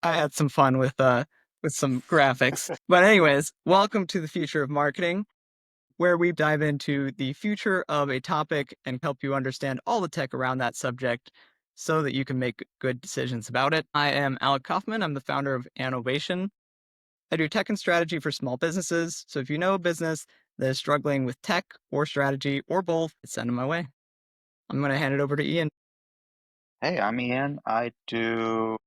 I had some fun with some graphics. But anyways, welcome to the future of marketing, where we dive into the future of a topic and help you understand all the tech around that subject so that you can make good decisions about it. I am Alec Kauffman. I'm the founder of Annovation. I do tech and strategy for small businesses. So if you know a business that is struggling with tech or strategy or both, send them my way. I'm going to hand it over to Ian. Hey, I'm Ian. I do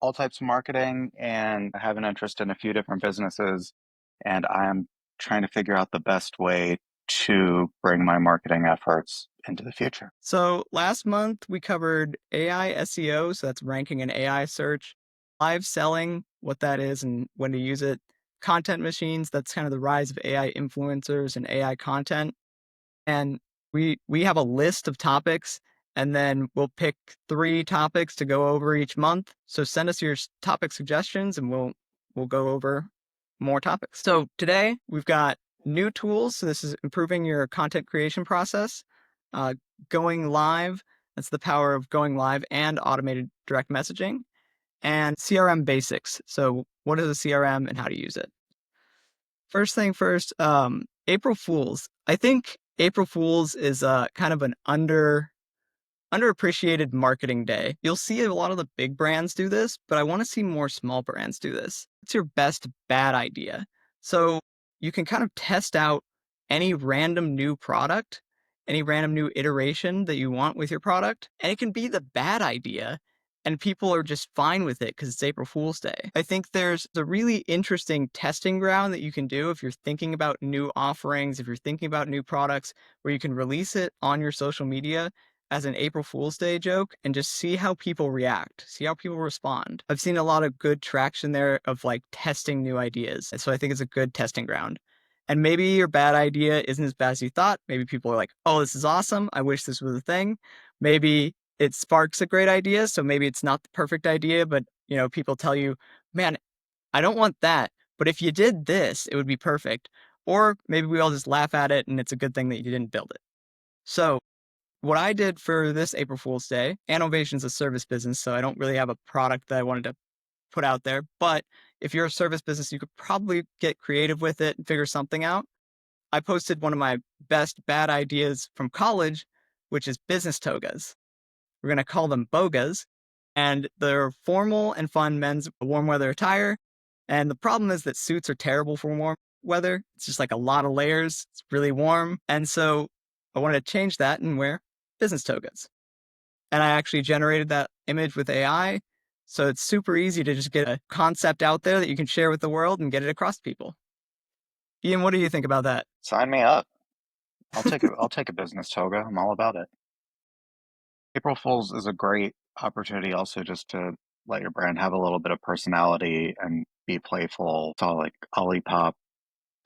all types of marketing and I have an interest in a few different businesses, and I'm trying to figure out the best way to bring my marketing efforts into the future. So last month we covered AI SEO, so that's ranking an AI search, live selling, what that is and when to use it, content machines, that's kind of the rise of AI influencers and AI content. And we have a list of topics and then we'll pick 3 topics to go over each month. So send us your topic suggestions and we'll go over more topics. So today we've got new tools. So this is improving your content creation process. Uh, Going live, that's the power of going live and automated direct messaging, and CRM basics. So what is a CRM and how to use it? First thing first, April Fools. I think April Fools is kind of an underappreciated marketing day. You'll see a lot of the big brands do this, but I want to see more small brands do this. It's your best bad idea. So you can kind of test out any random new product, any random new iteration that you want with your product, and it can be the bad idea. And people are just fine with it because it's April Fool's Day. I think there's a really interesting testing ground that you can do if you're thinking about new offerings, if you're thinking about new products, where you can release it on your social media as an April Fool's Day joke and just see how people react, see how people respond. I've seen a lot of good traction there of like testing new ideas. And so I think it's a good testing ground. And maybe your bad idea isn't as bad as you thought. Maybe people are like, oh, this is awesome. I wish this was a thing. Maybe it sparks a great idea. So maybe it's not the perfect idea, but people tell you, man, I don't want that. But if you did this, it would be perfect. Or maybe we all just laugh at it and it's a good thing that you didn't build it. So what I did for this April Fool's Day, Annovation's a service business, so I don't really have a product that I wanted to put out there. But if you're a service business, you could probably get creative with it and figure something out. I posted one of my best bad ideas from college, which is business togas. We're going to call them bogas. And they're formal and fun men's warm weather attire. And the problem is that suits are terrible for warm weather. It's just like a lot of layers. It's really warm. And so I wanted to change that and wear business togas. And I actually generated that image with AI. So it's super easy to just get a concept out there that you can share with the world and get it across to people. Ian, what do you think about that? Sign me up. I'll take a business toga. I'm all about it. April Fools is a great opportunity also just to let your brand have a little bit of personality and be playful. Saw like Olipop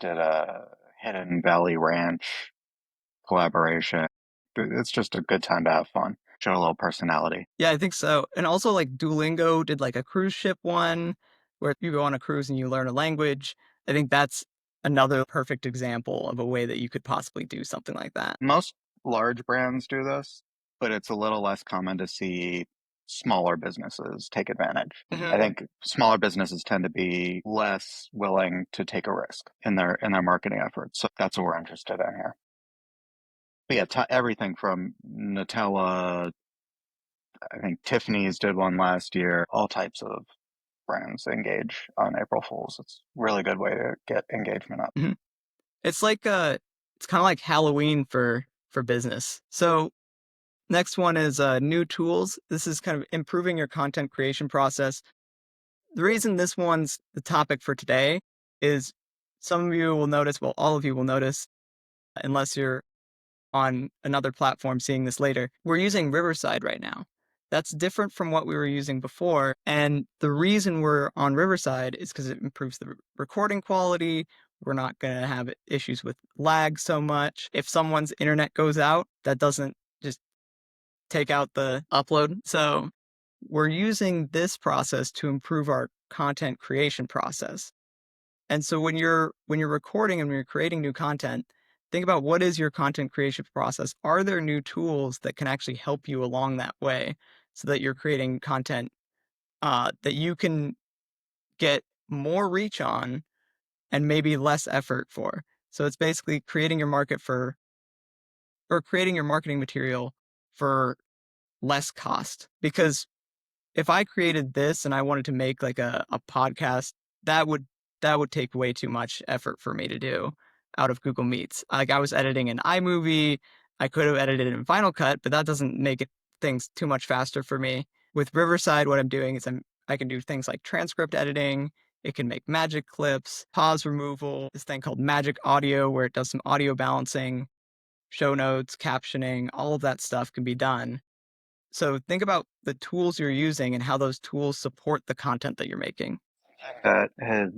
did a Hidden Valley Ranch collaboration. It's just a good time to have fun, show a little personality. Yeah, I think so. And also like Duolingo did like a cruise ship one where you go on a cruise and you learn a language. I think that's another perfect example of a way that you could possibly do something like that. Most large brands do this, but it's a little less common to see smaller businesses take advantage. I Mhm. think smaller businesses tend to be less willing to take a risk in their marketing efforts. So that's what we're interested in here. But yeah, everything from Nutella, I think Tiffany's did one last year, all types of brands engage on April Fools. It's a really good way to get engagement up. Mhm. It's like it's kind of like Halloween for business. So next one is new tools. This is kind of improving your content creation process. The reason this one's the topic for today is some of you will notice, well, all of you will notice, unless you're on another platform seeing this later, we're using Riverside right now. That's different from what we were using before. And the reason we're on Riverside is because it improves the recording quality. We're not going to have issues with lag so much. If someone's internet goes out, that doesn't just take out the upload. So we're using this process to improve our content creation process. And so when you're recording and when you're creating new content, think about what is your content creation process? Are there new tools that can actually help you along that way so that you're creating content that you can get more reach on and maybe less effort for. So it's basically creating your market for, or creating your marketing material for less cost. Because if I created this and I wanted to make like a podcast, that would that would take way too much effort for me to do out of Google Meets. Like I was editing an iMovie, I could have edited in Final Cut, but that doesn't make it things too much faster for me. With Riverside, what I'm doing is I can do things like transcript editing. It can make magic clips, pause removal, this thing called Magic Audio, where it does some audio balancing, show notes, captioning, all of that stuff can be done. So think about the tools you're using and how those tools support the content that you're making. That has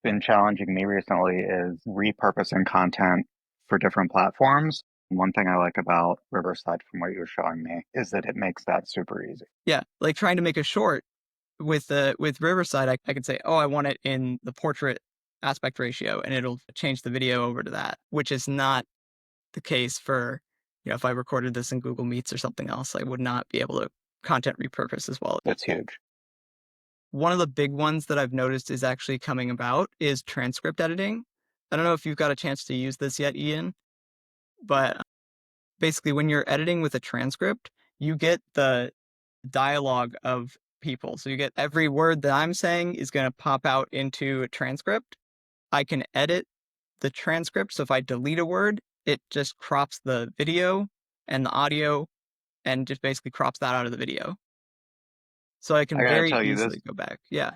been challenging me recently is repurposing content for different platforms. One thing I like about Riverside from what you were showing me is that it makes that super easy. Yeah, like trying to make a short with Riverside, I can say, oh, I want it in the portrait aspect ratio, and it'll change the video over to that, which is not the case for, if I recorded this in Google Meets or something else, I would not be able to content repurpose as well. That's huge. One of the big ones that I've noticed is actually coming about is transcript editing. I don't know if you've got a chance to use this yet, Ian, but basically when you're editing with a transcript, you get the dialogue of people. So you get every word that I'm saying is going to pop out into a transcript. I can edit the transcript. So if I delete a word, it just crops the video and the audio and just basically crops that out of the video. So I I can gotta very tell you, easily go back. Yeah.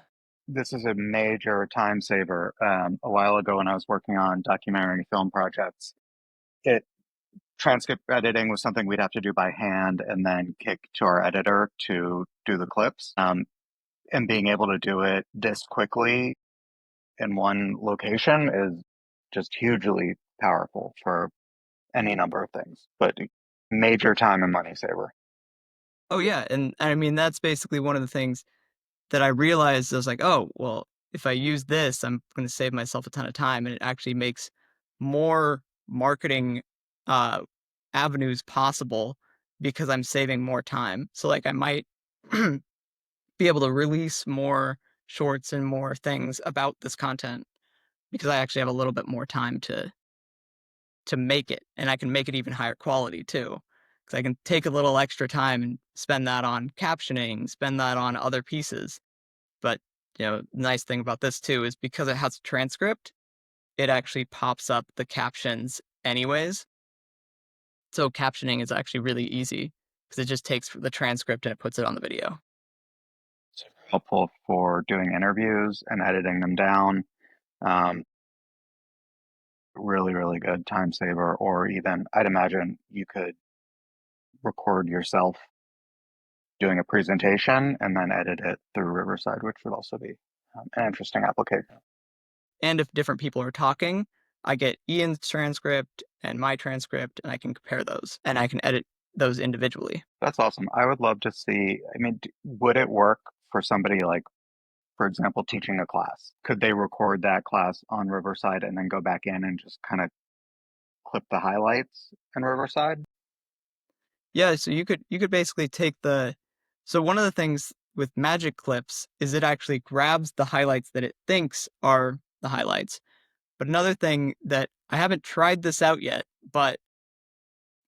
this is a major time saver. A while ago when I was working on documentary film projects, it transcript editing was something we'd have to do by hand and then kick to our editor to do the clips. And being able to do it this quickly in one location is just hugely powerful for any number of things, but major time and money saver. Oh, yeah. And I mean, that's basically one of the things that I realized. I was like, oh, well, if I use this, I'm going to save myself a ton of time. And it actually makes more marketing uh, avenues possible because I'm saving more time. So, like, I might be able to release more shorts and more things about this content because I actually have a little bit more time to make it, and I can make it even higher quality too. Because I can take a little extra time and spend that on captioning, spend that on other pieces. But the nice thing about this too is because it has a transcript, it actually pops up the captions anyways. So captioning is actually really easy because it just takes the transcript and it puts it on the video. Super helpful for doing interviews and editing them down. Um, really, really good time saver. Or even, I'd imagine you could record yourself doing a presentation and then edit it through Riverside, which would also be an interesting application. And if different people are talking, I get Ian's transcript and my transcript, and I can compare those and I can edit those individually. That's awesome. I would love to see. I mean, would it work for somebody like, for example, teaching a class? Could they record that class on Riverside and then go back in and just kind of clip the highlights in Riverside? Yeah, so you could basically take the so one of the things with Magic Clips is it actually grabs the highlights that it thinks are the highlights. But another thing that I haven't tried this out yet, but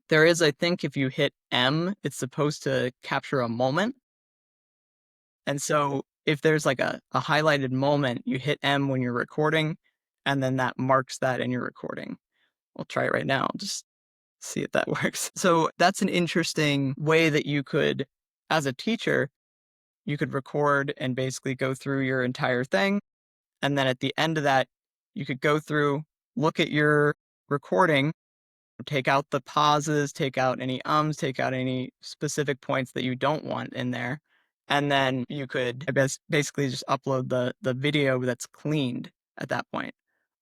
there is, I think if you hit M, it's supposed to capture a moment. And so if there's like a highlighted moment, you hit M when you're recording, and then that marks that in your recording. We'll try it right now. Just see if that works. So that's an interesting way that you could, as a teacher, you could record and basically go through your entire thing. And then at the end of that, you could go through, look at your recording, take out the pauses, take out any ums, take out any specific points that you don't want in there. And then you could basically just upload the video that's cleaned at that point.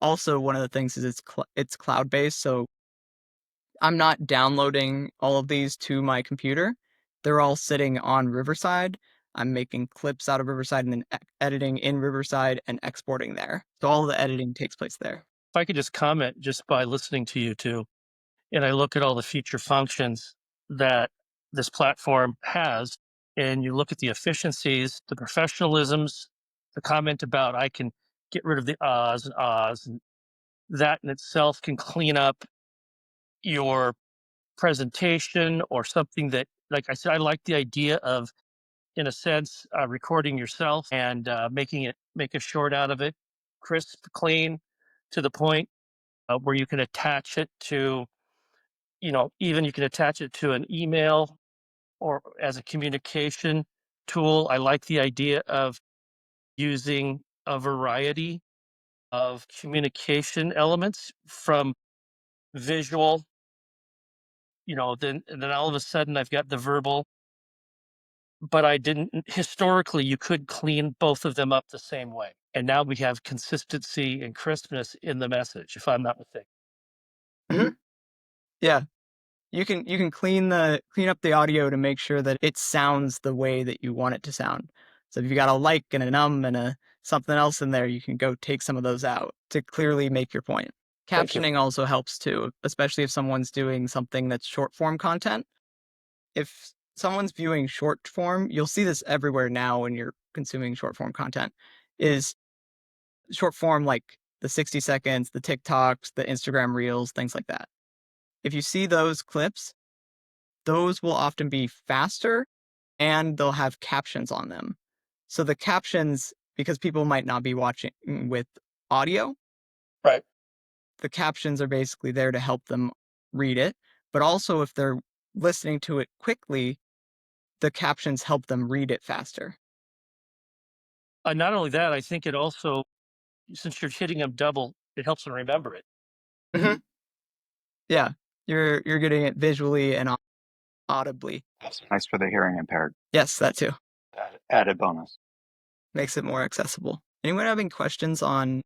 Also, one of the things is it's cloud-based, so I'm not downloading all of these to my computer. They're all sitting on Riverside. I'm making clips out of Riverside and then editing in Riverside and exporting there. So all the editing takes place there. If I could just comment just by listening to you two, and I look at all the feature functions that this platform has, and you look at the efficiencies, the professionalisms, the comment about I can get rid of the ahs and ahs, and that in itself can clean up your presentation or something that, like I said, I like the idea of, in a sense, recording yourself and make a short out of it, crisp, clean, to the point where you can attach it to, even you can attach it to an email or as a communication tool. I like the idea of using a variety of communication elements from visual, then all of a sudden I've got the verbal, but I didn't historically you could clean both of them up the same way. And now we have consistency and crispness in the message, if I'm not mistaken. Mhm. Yeah. You can clean up the audio to make sure that it sounds the way that you want it to sound. So if you got a like and an and a something else in there, you can go take some of those out to clearly make your point. Thank you. Captioning also helps too, especially if someone's doing something that's short form content. If someone's viewing short form, you'll see this everywhere now when you're consuming short form content, is short form like the 60 seconds, the TikToks, the Instagram reels, things like that. If you see those clips, those will often be faster and they'll have captions on them. So the captions, because people might not be watching with audio, Right. the captions are basically there to help them read it. But also, if they're listening to it quickly, the captions help them read it faster. Not only that, I think it also, since you're hitting them double, it helps them remember it. Mhm. Yeah, you're getting it visually and audibly. That's nice for the hearing impaired. Yes, that too. Added bonus. Makes it more accessible. Anyone having questions on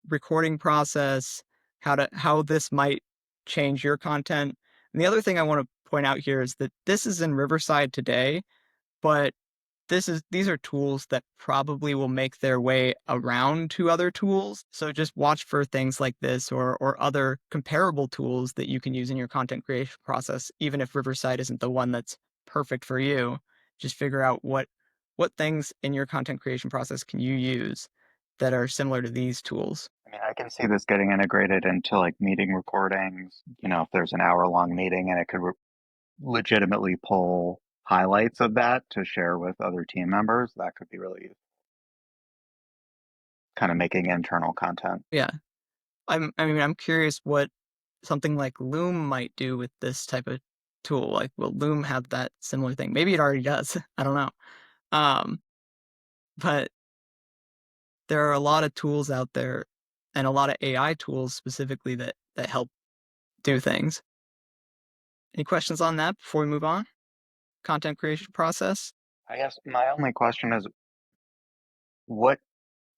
recording process, how this might change your content? And the other thing I want to point out here is that this is in Riverside today, but these are tools that probably will make their way around to other tools. So just watch for things like this or other comparable tools that you can use in your content creation process, even if Riverside isn't the one that's perfect for you. Just figure out what things in your content creation process can you use that are similar to these tools. I mean, I can see this getting integrated into like meeting recordings. If there's an hour-long meeting and it could legitimately pull highlights of that to share with other team members, that could be really useful. Kind of making internal content. Yeah. I'm curious what something like Loom might do with this type of tool. Like, will Loom have that similar thing? Maybe it already does. I don't know. Um, but there are a lot of tools out there and a lot of AI tools specifically that help do things. Any questions on that before we move on? Content creation process? I guess my only question is, what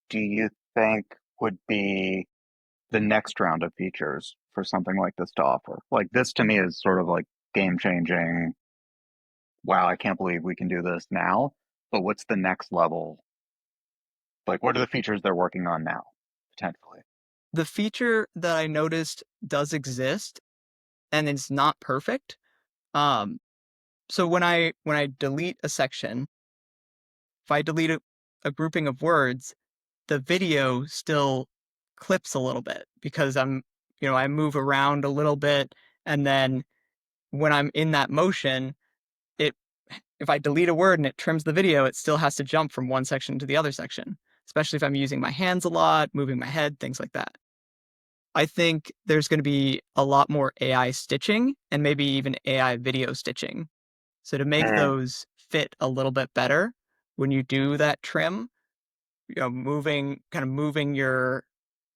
do you think would be the next round of features for something like this to offer? Like, this to me is sort of like game changing. Wow, I can't believe we can do this now. But what's the next level? Like, what are the features they're working on now, potentially? The feature that I noticed does exist and it's not perfect. Um, so when I delete a section, if I delete a grouping of words, the video still clips a little bit because I move around a little bit. And then when I'm in that motion, it, if I delete a word and it trims the video, it still has to jump from one section to the other section, especially if I'm using my hands a lot, moving my head, things like that. I think there's going to be a lot more AI stitching and maybe even AI video stitching. So to make those fit a little bit better when you do that trim, moving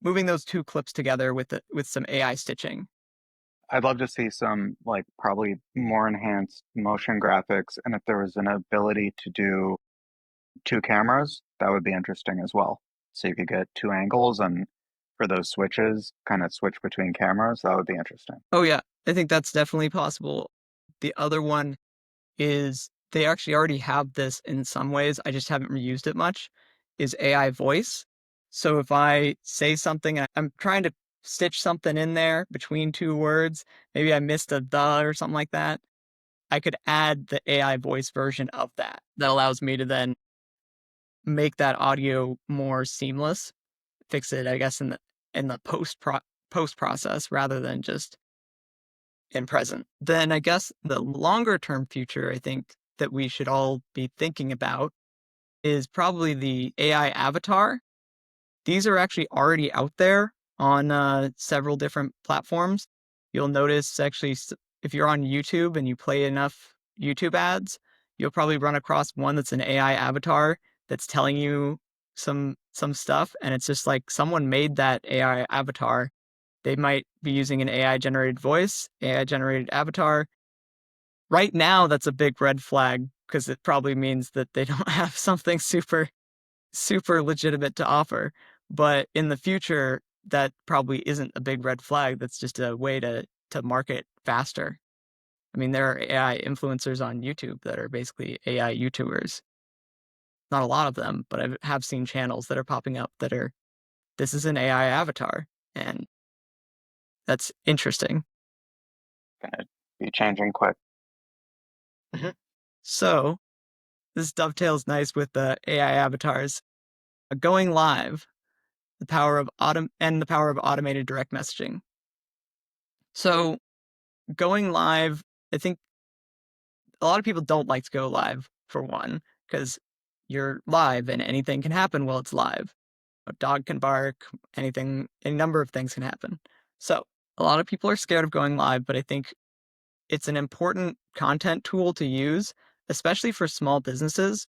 those two clips together with some AI stitching. I'd love to see some like probably more enhanced motion graphics, and if there was an ability to do two cameras, that would be interesting as well. So you could get two angles, and for those switches, kind of switch between cameras. That would be interesting. Oh yeah, I think that's definitely possible. The other one is they actually already have this in some ways. I just haven't reused it much. Is AI voice. So if I say something and I'm trying to stitch something in there between two words, maybe I missed a the or something like that, I could add the AI voice version of that. That allows me to then make that audio more seamless, fix it, I guess, in the post process rather than just in present. Then I guess the longer term future I think that we should all be thinking about is probably the AI avatar. These are actually already out there on several different platforms. You'll notice actually if you're on YouTube and you play enough YouTube ads, you'll probably run across one that's an AI avatar that's telling you some stuff, and it's just like someone made that AI avatar. They might be using an AI generated voice, AI generated avatar. Right now, that's a big red flag because it probably means that they don't have something super legitimate to offer. But in the future, that probably isn't a big red flag. That's just a way to market faster. I mean, there are AI influencers on YouTube that are basically AI YouTubers. Not a lot of them, but I have seen channels that are popping up that are, this is an AI avatar. And that's interesting. Gonna be changing quick. Mhm. So this dovetails nice with the AI avatars. Going live, the power of the power of automated direct messaging. So going live, I think a lot of people don't like to go live for one, because you're live and anything can happen while it's live. A dog can bark, anything, a number of things can happen. So a lot of people are scared of going live, but I think it's an important content tool to use, especially for small businesses,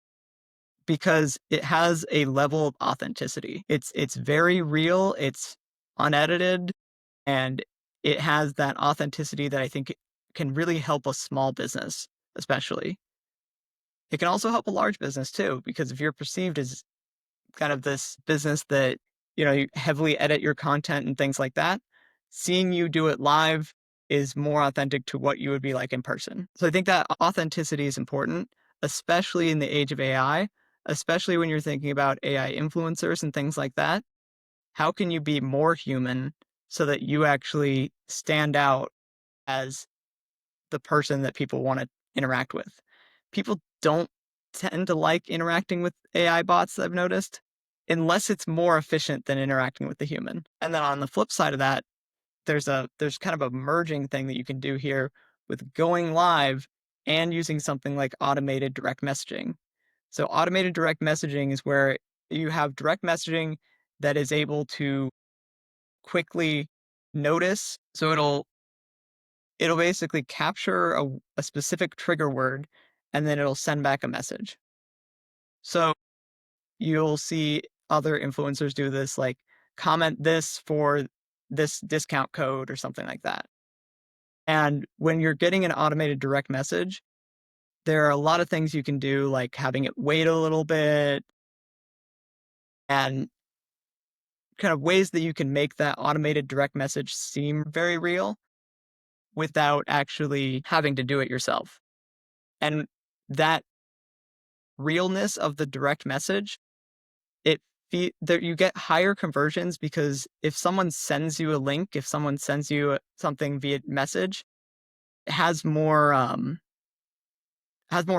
because it has a level of authenticity. It's very real, it's unedited, and it has that authenticity that I think can really help a small business, especially. It can also help a large business too, because if you're perceived as kind of this business that, you heavily edit your content and things like that, seeing you do it live is more authentic to what you would be like in person. So I think that authenticity is important, especially in the age of AI, especially when you're thinking about AI influencers and things like that. How can you be more human so that you actually stand out as the person that people want to interact with? People don't tend to like interacting with AI bots, I've noticed, unless it's more efficient than interacting with the human. And then on the flip side of that, there's kind of a merging thing that you can do here with going live and using something like automated direct messaging. So automated direct messaging is where you have direct messaging that is able to quickly notice. So it'll basically capture a specific trigger word, and then it'll send back a message. So you'll see other influencers do this, like comment this for this discount code or something like that. And when you're getting an automated direct message, there are a lot of things you can do, like having it wait a little bit and kind of ways that you can make that automated direct message seem very real without actually having to do it yourself. And that realness of the direct message, there you get higher conversions, because if someone sends you a link, if someone sends you something via message, it has more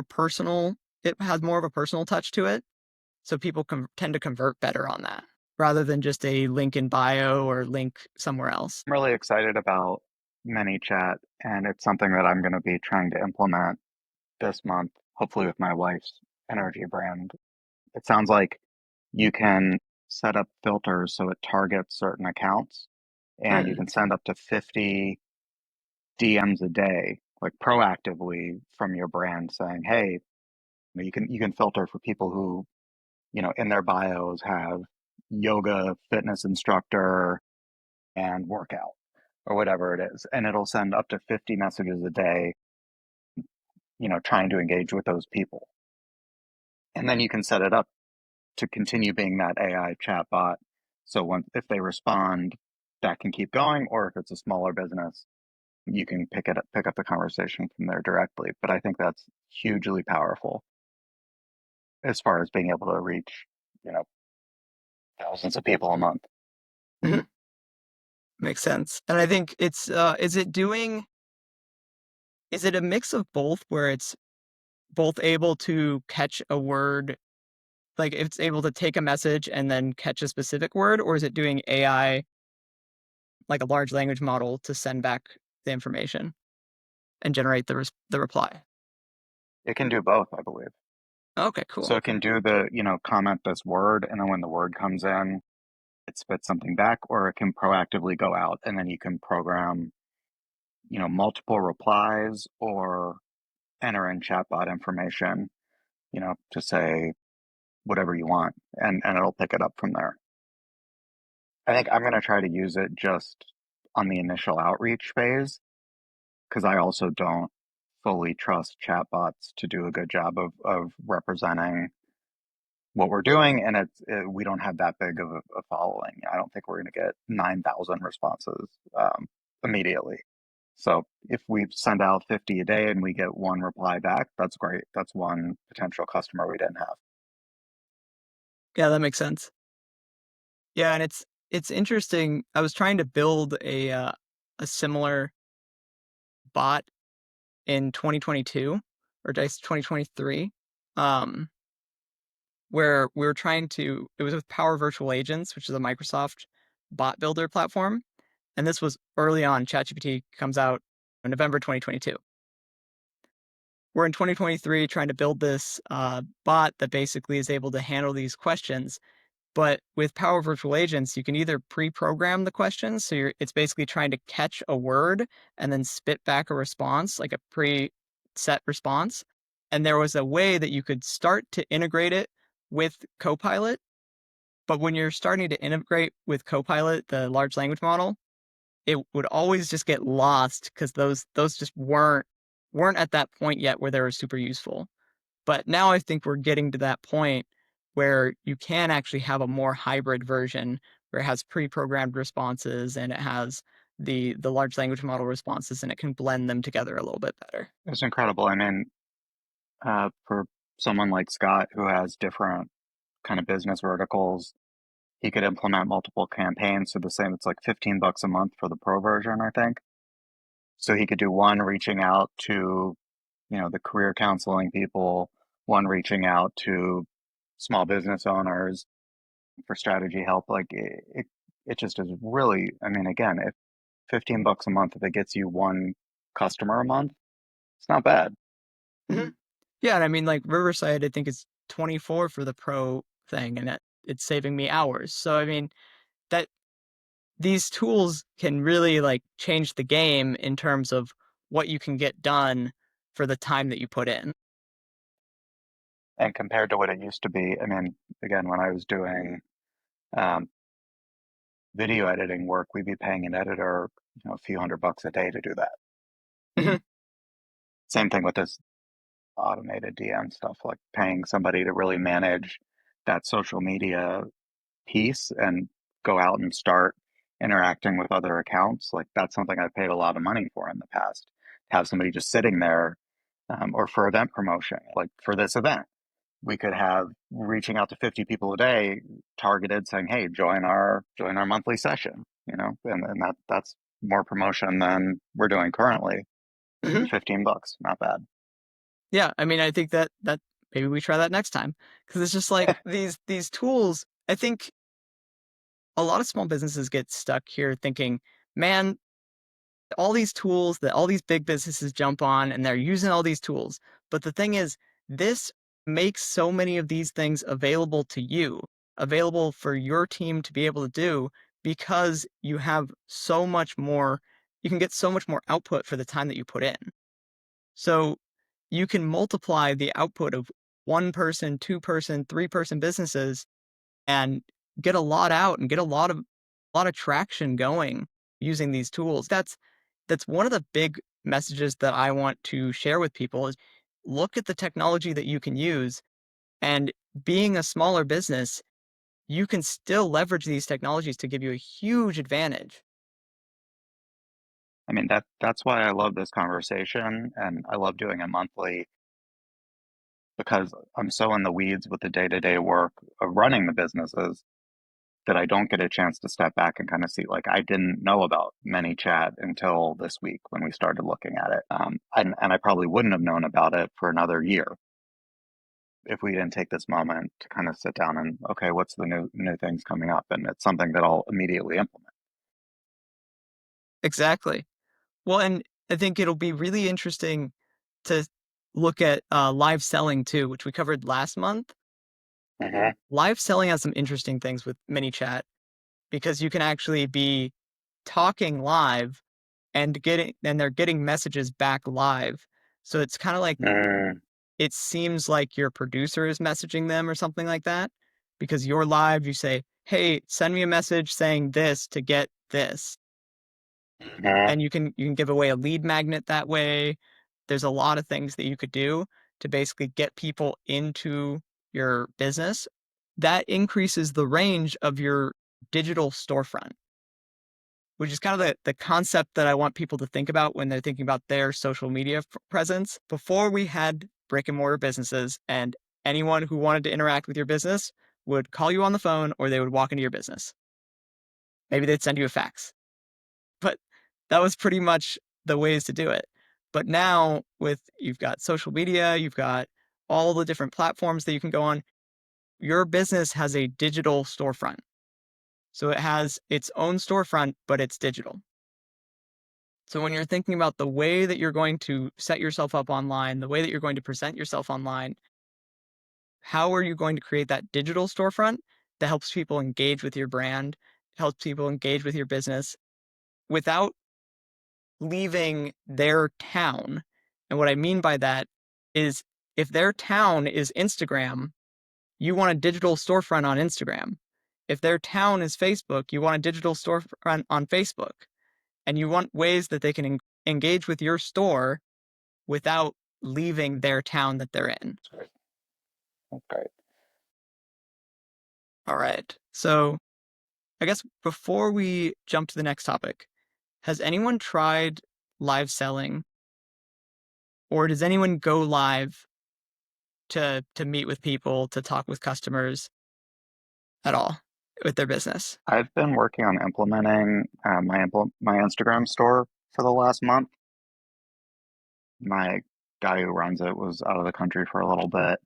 personal, it has more of a personal touch to it. So people tend to convert better on that rather than just a link in bio or link somewhere else. I'm really excited about ManyChat, and it's something that I'm going to be trying to implement this month, hopefully with my wife's energy brand. It sounds like you can set up filters so it targets certain accounts, and you Hmm. can send up to 50 DMs a day, like proactively from your brand saying, "Hey, you can filter for people who, in their bios have yoga, fitness instructor, and workout or whatever it is." And it'll send up to 50 messages a day, trying to engage with those people. And then you can set it up to continue being that AI chatbot. So if they respond, that can keep going, or if it's a smaller business, you can pick up the conversation from there directly. But I think that's hugely powerful as far as being able to reach, you know, thousands of people a month. Mhm. Makes sense. And I think is it a mix of both where it's both able to catch a word Like it's able to take a message and then catch a specific word, or is it doing AI, like a large language model, to send back the information and generate the reply? It can do both, I believe. Okay, So cool. it can do the, comment this word, and then when the word comes in, it spits something back, or it can proactively go out, and then you can program, multiple replies or enter in chatbot information, to say whatever you want, and it'll pick it up from there. I think I'm going to try to use it just on the initial outreach phase because I also don't fully trust chatbots to do a good job of representing what we're doing, and we don't have that big of a following. I don't think we're going to get 9,000 responses immediately. So if we send out 50 a day and we get one reply back, that's great. That's one potential customer we didn't have. Yeah, that makes sense. Yeah, and it's interesting. I was trying to build a similar bot in 2022 or just 2023, um, where we were trying to. It was with Power Virtual Agents, which is a Microsoft bot builder platform, and this was early on. ChatGPT comes out in November 2022. We're in 2023 trying to build this bot that basically is able to handle these questions. But with Power Virtual Agents, you can either pre-program the questions, so it's basically trying to catch a word and then spit back a response, like a pre-set response. And there was a way that you could start to integrate it with Copilot. But when you're starting to integrate with Copilot, the large language model, it would always just get lost because those just weren't at that point yet where they were super useful. But now I think we're getting to that point where you can actually have a more hybrid version where it has pre-programmed responses and it has the large language model responses, and it can blend them together a little bit better. It's incredible. I mean, for someone like Scott who has different kind of business verticals, he could implement multiple campaigns. So the same, it's like $15 a month for the pro version, I think. So he could do one reaching out to, the career counseling people, one reaching out to small business owners for strategy help. Like it just is really, I mean, again, if $15 a month, if it gets you one customer a month, it's not bad. Mhm. Yeah, and I mean, like Riverside, I think is 24 for the pro thing, and it's saving me hours. So I mean, that these tools can really like change the game in terms of what you can get done for the time that you put in. And compared to what it used to be, I mean, again, when I was doing um, video editing work, we'd be paying an editor, a few $100 a day to do that. Mhm. Same thing with this automated DM stuff, like paying somebody to really manage that social media piece and go out and start interacting with other accounts. Like that's something I've paid a lot of money for in the past. Have somebody just sitting there, or for event promotion, like for this event, we could have reaching out to 50 people a day, targeted, saying, "Hey, join our monthly session," and that's more promotion than we're doing currently. Mhm. $15, not bad. Yeah, I mean, I think that maybe we try that next time because it's just like these tools. I think a lot of small businesses get stuck here thinking, man, all these tools that all these big businesses jump on and they're using all these tools. But the thing is, this makes so many of these things available to you, available for your team to be able to do because you have so much more, you can get so much more output for the time that you put in. So you can multiply the output of one person, two person, three-person businesses and get a lot out and get a lot of traction going using these tools. That's one of the big messages that I want to share with people is look at the technology that you can use, and being a smaller business, you can still leverage these technologies to give you a huge advantage. I mean, that's why I love this conversation, and I love doing it monthly because I'm so in the weeds with the day-to-day work of running the businesses that I don't get a chance to step back and kind of see, like, I didn't know about ManyChat until this week when we started looking at it. And I probably wouldn't have known about it for another year. if we didn't take this moment to kind of sit down and, okay, what's the new things coming up? And it's something that I'll immediately implement. Exactly. Well, and I think it'll be really interesting to look at live selling too, which we covered last month. Hmm. Live selling has some interesting things with ManyChat because you can actually be talking live and they're getting messages back live. So it's kind of like Mm, it seems like your producer is messaging them or something like that because you're live. You say, "Hey, send me a message saying this to get this." mhm, And you can give away a lead magnet that way. There's a lot of things that you could do to basically get people into your business. That increases the range of your digital storefront, which is kind of the concept that I want people to think about when they're thinking about their social media presence. Before we had brick and mortar businesses, and anyone who wanted to interact with your business would call you on the phone or they would walk into your business. Maybe they'd send you a fax. But that was pretty much the ways to do it. But now with you've got social media, you've got all the different platforms that you can go on. Your business has a digital storefront. So it has its own storefront, but it's digital. So when you're thinking about the way that you're going to set yourself up online, the way that you're going to present yourself online, how are you going to create that digital storefront that helps people engage with your brand, helps people engage with your business without leaving their town? And what I mean by that is if their town is Instagram, you want a digital storefront on Instagram. If their town is Facebook, you want a digital storefront on Facebook. And you want ways that they can engage with your store without leaving their town that they're in. that's great. That's great. All right. So I guess before we jump to the next topic, has anyone tried live selling or does anyone go live to meet with people, to talk with customers at all with their business? I've been working on implementing my Instagram store for the last month. My guy who runs it was out of the country for a little bit,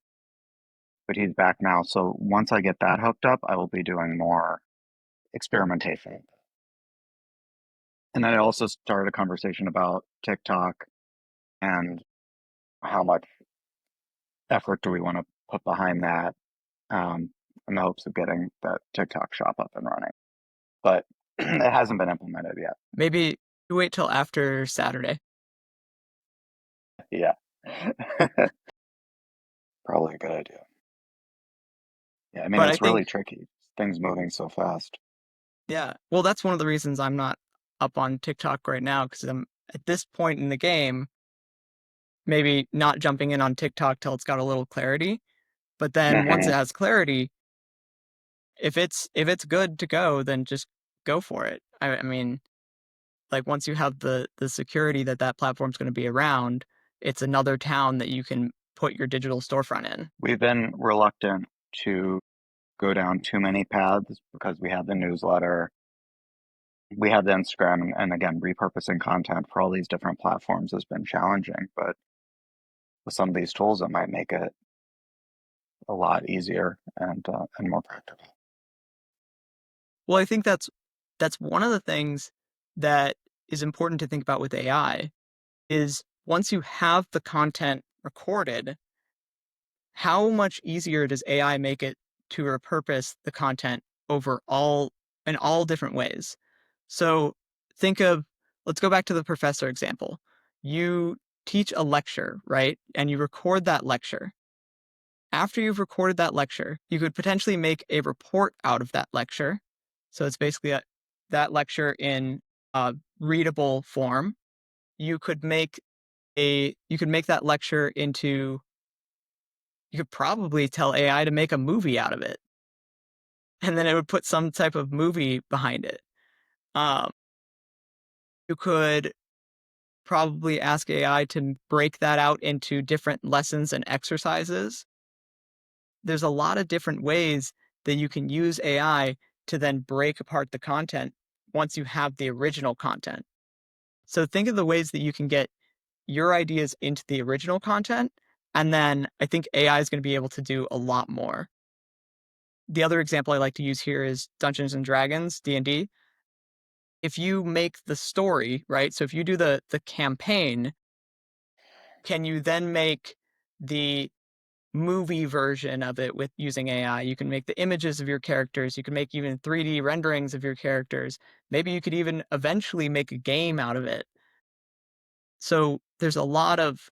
but he's back now. So once I get that hooked up, I will be doing more experimentation. And I also started a conversation about TikTok and how much effort do we want to put behind that, in the hopes of getting that TikTok shop up and running. But it hasn't been implemented yet. Maybe wait till after Saturday. Yeah. Probably a good idea. Yeah, I mean, But I it's think, really tricky. Things moving so fast. yeah, well, that's one of the reasons I'm not up on TikTok right now because I'm at this point in the game, maybe not jumping in on TikTok till it's got a little clarity. But then once Hmm. it has clarity, if it's good to go, then just go for it. I mean, like once you have the security that that platform's going to be around, it's another town that you can put your digital storefront in. We've been reluctant to go down too many paths because we have the newsletter, we have the Instagram, and again, repurposing content for all these different platforms has been challenging. But with some of these tools, it might make it a lot easier and more practical. Well, I think that's one of the things that is important to think about with AI is once you have the content recorded, how much easier does AI make it to repurpose the content over all in all different ways? So think of, let's go back to the professor example. You teach a lecture, right? And you record that lecture. After you've recorded that lecture, you could potentially make a report out of that lecture. So it's basically that lecture in a readable form. You could make that lecture into, you could probably tell AI to make a movie out of it. And then it would put some type of movie behind it. Um, you could probably ask AI to break that out into different lessons and exercises. There's a lot of different ways that you can use AI to then break apart the content once you have the original content. So think of the ways that you can get your ideas into the original content And then I think AI is going to be able to do a lot more. The other example I like to use here is Dungeons and Dragons, D&D. If you make the story, right? So if you do the campaign, can you then make the movie version of it with using AI? You can make the images of your characters. You can make even 3D renderings of your characters. Maybe you could even eventually make a game out of it. So there's a lot of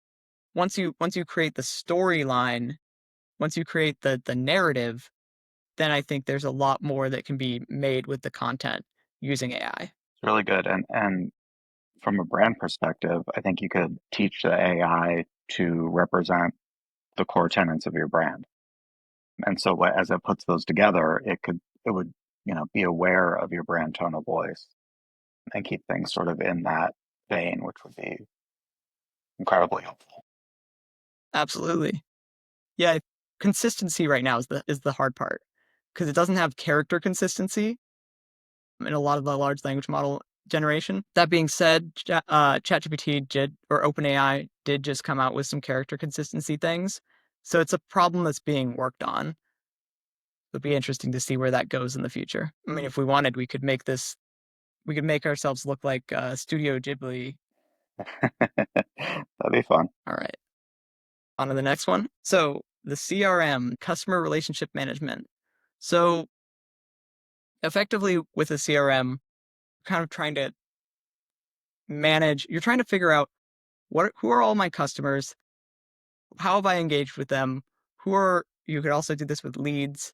once you create the storyline, once you create the narrative, then I think there's a lot more that can be made with the content using AI. It's really good. And from a brand perspective, I think you could teach the AI to represent the core tenets of your brand. And so as it puts those together, it would, be aware of your brand tone of voice and keep things sort of in that vein, which would be incredibly helpful. Absolutely. Yeah, consistency right now is the hard part because it doesn't have character consistency in a lot of the large language model generation. That being said, ChatGPT or OpenAI did just come out with some character consistency things. So it's a problem that's being worked on. It'll be interesting to see where that goes in the future. I mean, if we wanted, we could make ourselves look like Studio Ghibli. That'd be fun. All right, on to the next one. So the CRM, customer relationship management. So effectively with a CRM, kind of trying to you're trying to figure out who are all my customers, how have I engaged with them, you could also do this with leads.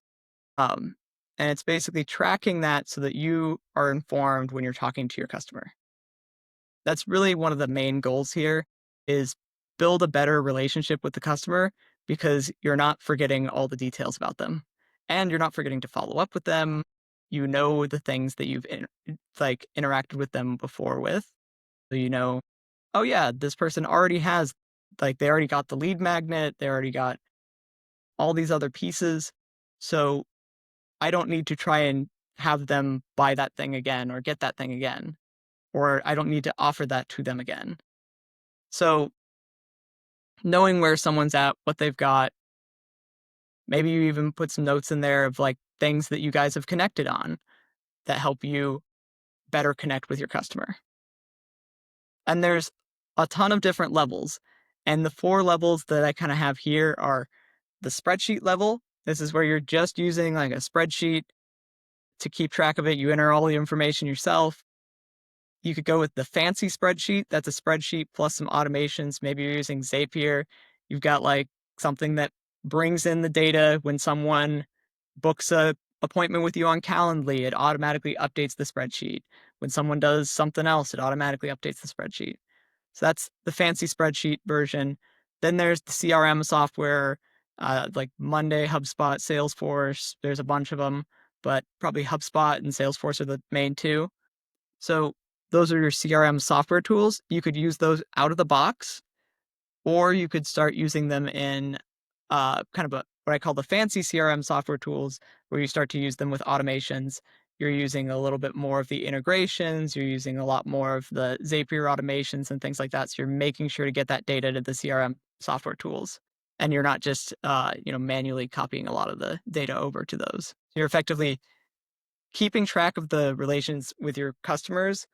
And it's basically tracking that so that you are informed when you're talking to your customer. That's really one of the main goals here is build a better relationship with the customer because you're not forgetting all the details about them and you're not forgetting to follow up with them. You know the things that you've interacted with them before with. So oh yeah, this person already has they already got the lead magnet, they already got all these other pieces. So I don't need to try and have them buy that thing again or get that thing again, or I don't need to offer that to them again. So knowing where someone's at, what they've got, maybe you even put some notes in there of things that you guys have connected on that help you better connect with your customer. And there's a ton of different levels. And the 4 levels that I kind of have here are the spreadsheet level. This is where you're just using a spreadsheet to keep track of it. You enter all the information yourself. You could go with the fancy spreadsheet. That's a spreadsheet plus some automations. Maybe you're using Zapier. You've got something that brings in the data when someone books a appointment with you on Calendly, it automatically updates the spreadsheet. When someone does something else, it automatically updates the spreadsheet. So that's the fancy spreadsheet version. Then there's the CRM software, like Monday, HubSpot, Salesforce. There's a bunch of them, but probably HubSpot and Salesforce are the main 2. So those are your CRM software tools. You could use those out of the box, or you could start using them in kind of what I call the fancy CRM software tools, where you start to use them with automations. You're using a little bit more of the integrations. You're using a lot more of the Zapier automations and things like that. So you're making sure to get that data to the CRM software tools, and you're not just manually copying a lot of the data over to those. You're effectively keeping track of the relations with your customers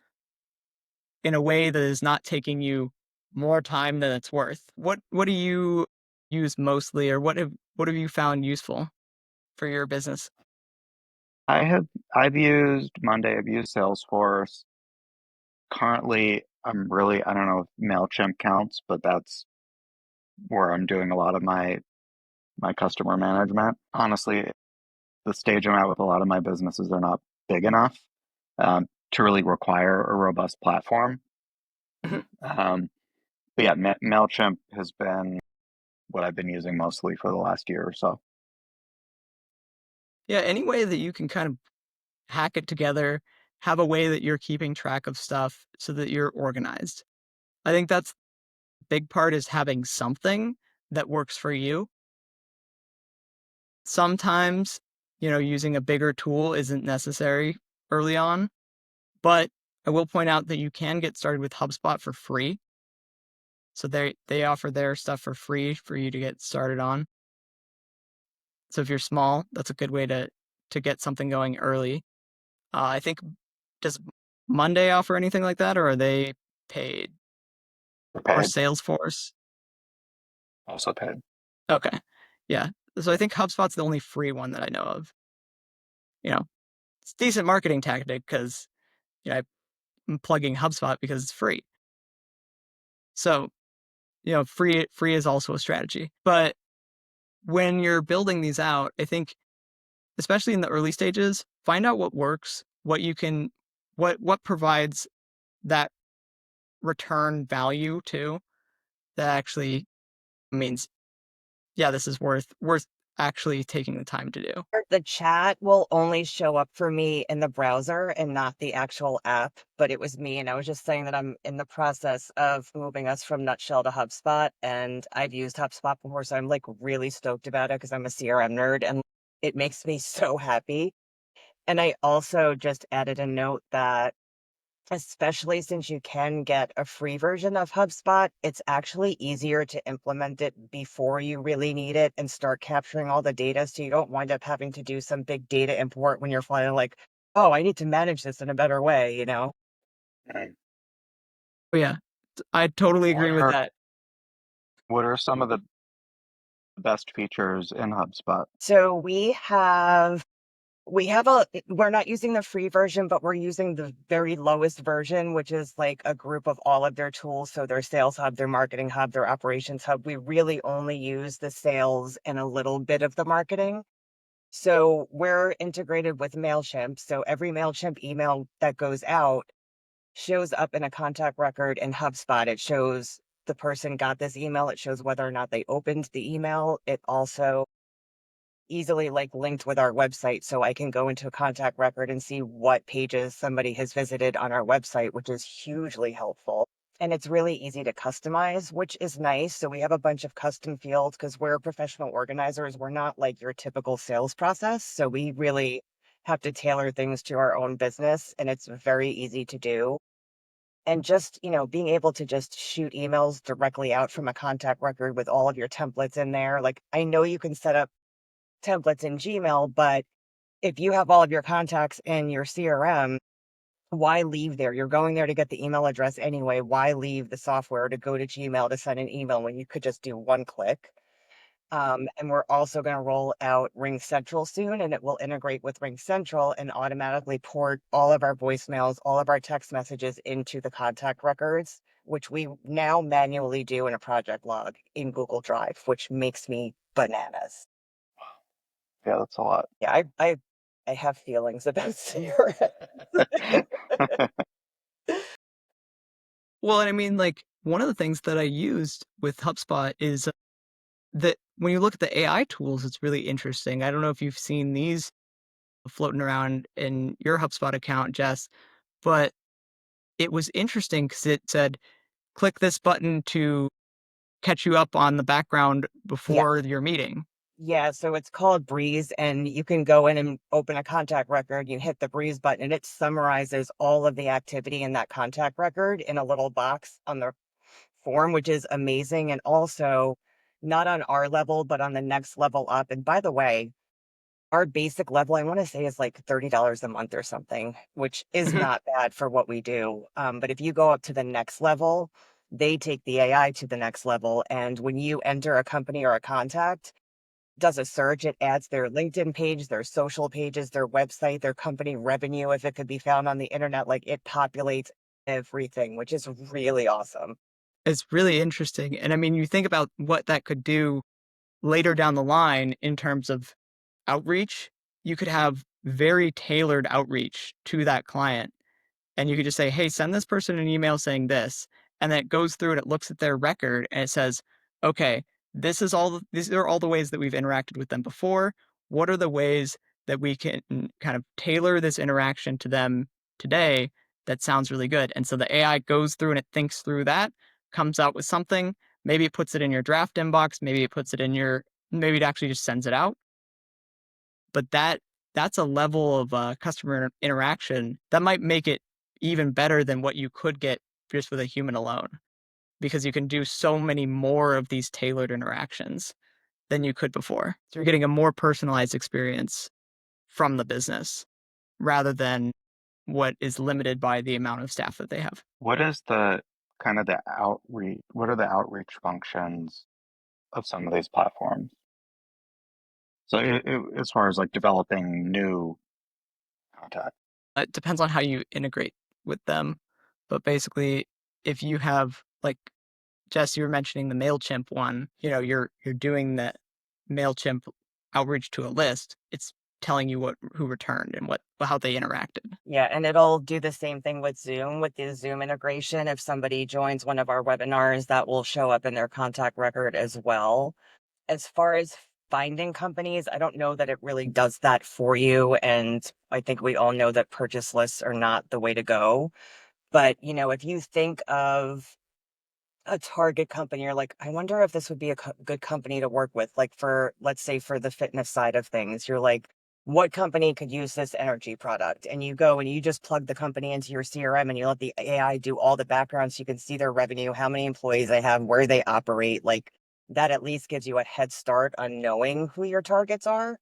in a way that is not taking you more time than it's worth. What do you use mostly, or what have you found useful for your business? I've used Monday, I've used Salesforce. Currently, I don't know if MailChimp counts, but that's where I'm doing a lot of my customer management. Honestly, the stage I'm at with a lot of my businesses are not big enough to really require a robust platform. Um, but yeah, MailChimp has been what I've been using mostly for the last year or so. Yeah, any way that you can kind of hack it together, have a way that you're keeping track of stuff so that you're organized. I think that's the big part, is having something that works for you. Sometimes, using a bigger tool isn't necessary early on, but I will point out that you can get started with HubSpot for free. So they offer their stuff for free for you to get started on. So if you're small, that's a good way to get something going early. I think, does Monday offer anything like that, or are they paid? Or Paid, Salesforce? also paid. Okay. Yeah. So I think HubSpot's the only free one that I know of. You know, it's a decent marketing tactic because, I'm plugging HubSpot because it's free. So, free is also a strategy. But when you're building these out, I think, especially in the early stages, find out what works, what provides that return value too, that actually means, yeah, this is worth actually taking the time to do. The chat will only show up for me in the browser and not the actual app, but it was me. And I was just saying that I'm in the process of moving us from Nutshell to HubSpot. And I've used HubSpot before, so I'm like really stoked about it because I'm a CRM nerd and it makes me so happy. And I also just added a note that, especially since you can get a free version of HubSpot, it's actually easier to implement it before you really need it and start capturing all the data so you don't wind up having to do some big data import when you're finally like, oh, I need to manage this in a better way? Right. But yeah, I totally What agree with are that. what are some of the best features in HubSpot? So we're not using the free version, but we're using the very lowest version, which is like a group of all of their tools. So their sales hub, their marketing hub, their operations hub. We really only use the sales and a little bit of the marketing. So we're integrated with MailChimp. So every MailChimp email that goes out shows up in a contact record in HubSpot. It shows the person got this email. It shows whether or not they opened the email. It also easily like linked with our website, so I can go into a contact record and see what pages somebody has visited on our website, which is hugely helpful. And it's really easy to customize, which is nice. So we have a bunch of custom fields because we're professional organizers. We're not like your typical sales process. So we really have to tailor things to our own business, and it's very easy to do. And just, being able to just shoot emails directly out from a contact record with all of your templates in there. Like, I know you can set up templates in Gmail, but if you have all of your contacts in your CRM, why leave there? You're going there to get the email address anyway. Why leave the software to go to Gmail to send an email when you could just do one click? And we're also going to roll out Ring Central soon, and it will integrate with Ring Central and automatically port all of our voicemails, all of our text messages into the contact records, which we now manually do in a project log in Google Drive, which makes me bananas. Yeah, that's a lot. Yeah, I have feelings about cigarettes. Well, and I mean, like, one of the things that I used with HubSpot is that when you look at the AI tools, it's really interesting. I don't know if you've seen these floating around in your HubSpot account, Jess, but it was interesting because it said, click this button to catch you up on the background Yeah. before your meeting. Yeah, so it's called Breeze, and you can go in and open a contact record. You hit the Breeze button, and it summarizes all of the activity in that contact record in a little box on the form, which is amazing. And also, not on our level, but on the next level up. And by the way, our basic level, I want to say, is like $30 a month or something, which is Mhm. not bad for what we do. But if you go up to the next level, they take the AI to the next level. And when you enter a company or a contact, does a search, it adds their LinkedIn page, their social pages, their website, their company revenue, if it could be found on the internet. Like, it populates everything, which is really awesome. It's really interesting. And I mean, you think about what that could do later down the line in terms of outreach, you could have very tailored outreach to that client. And you could just say, hey, send this person an email saying this. And then it goes through and it looks at their record and it says, okay, these are all the ways that we've interacted with them before. What are the ways that we can kind of tailor this interaction to them today that sounds really good? And so the AI goes through and it thinks through that, comes out with something. Maybe it puts it in your draft inbox. Maybe it actually just sends it out. But that's a level of customer interaction that might make it even better than what you could get just with a human alone. because you can do so many more of these tailored interactions than you could before. So you're getting a more personalized experience from the business rather than what is limited by the amount of staff that they have. What is the kind of the outreach? What are the outreach functions of some of these platforms? So as far as like developing new content. It depends on how you integrate with them. But basically, if you have, like, Jess, you were mentioning the MailChimp one, you're doing the MailChimp outreach to a list. It's telling you who returned and how they interacted. Yeah, and it'll do the same thing with Zoom, with the Zoom integration. If somebody joins one of our webinars, that will show up in their contact record as well. As far as finding companies, I don't know that it really does that for you. And I think we all know that purchase lists are not the way to go. But, if you think of a target company, you're like, I wonder if this would be a good company to work with. Like let's say for the fitness side of things, you're like, what company could use this energy product? And you go and you just plug the company into your CRM and you let the AI do all the background so you can see their revenue, how many employees they have, where they operate. Like that at least gives you a head start on knowing who your targets are.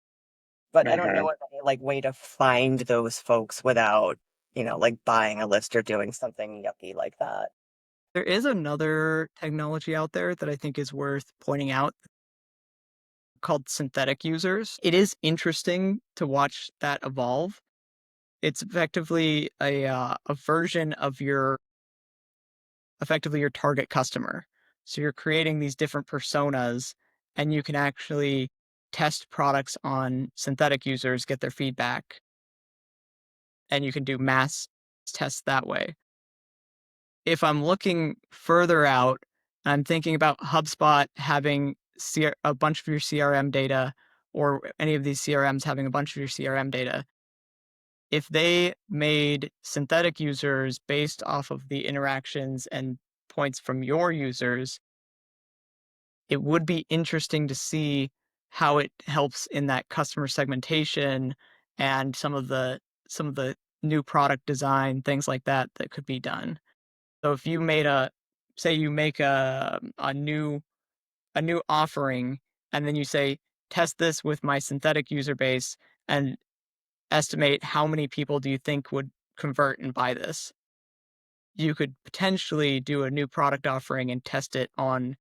But I don't know of any like way to find those folks without, like buying a list or doing something yucky like that. There is another technology out there that I think is worth pointing out called synthetic users. It is interesting to watch that evolve. It's effectively a version of your target customer. So you're creating these different personas, and you can actually test products on synthetic users, get their feedback, and you can do mass tests that way. If I'm looking further out, I'm thinking about HubSpot having a bunch of your CRM data, or any of these CRMs having a bunch of your CRM data. If they made synthetic users based off of the interactions and points from your users, it would be interesting to see how it helps in that customer segmentation and some of the new product design, things like that could be done. So if you made say you make a new offering, and then you say, test this with my synthetic user base and estimate how many people do you think would convert and buy this. You could potentially do a new product offering and test it on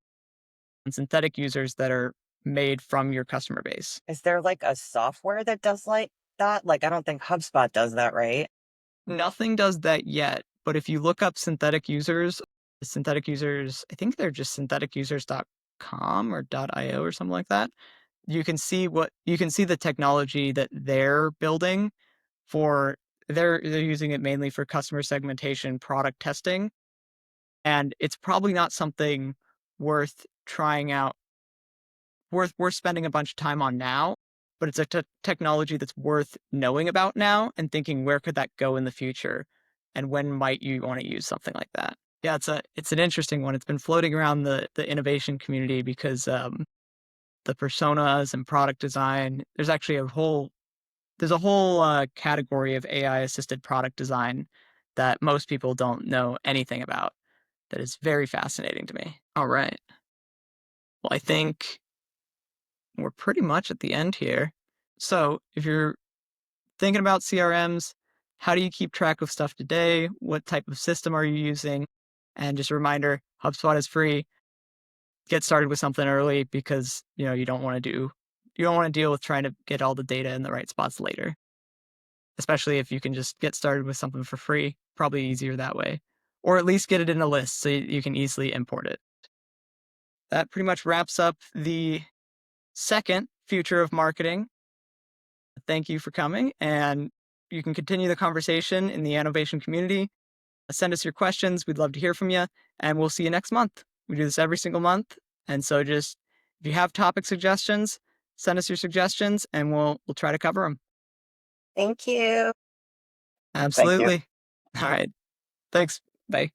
synthetic users that are made from your customer base. Is there like a software that does like that? Like, I don't think HubSpot does that, right? Nothing does that yet, but if you look up synthetic users, I think they're just syntheticusers.com or .io or something like that. You can see the technology that they're building for. They're using it mainly for customer segmentation, product testing, and it's probably not something worth trying out, worth spending a bunch of time on now, but it's a technology that's worth knowing about now and thinking, where could that go in the future, and when might you want to use something like that? Yeah, it's an interesting one. It's been floating around the innovation community because the personas and product design. There's actually a whole category of AI assisted product design that most people don't know anything about. That is very fascinating to me. All right. Well, I think we're pretty much at the end here. So if you're thinking about CRMs, how do you keep track of stuff today? What type of system are you using? And just a reminder, HubSpot is free. Get started with something early because you don't want to deal with trying to get all the data in the right spots later. Especially if you can just get started with something for free, probably easier that way. Or at least get it in a list so you can easily import it. That pretty much wraps up the second Future of Marketing. Thank you for coming, and you can continue the conversation in the Annovation community. Send us your questions. We'd love to hear from you, and we'll see you next month. We do this every single month, and so just if you have topic suggestions, send us your suggestions, and we'll try to cover them. Thank you. Absolutely. All right. Thanks. Bye.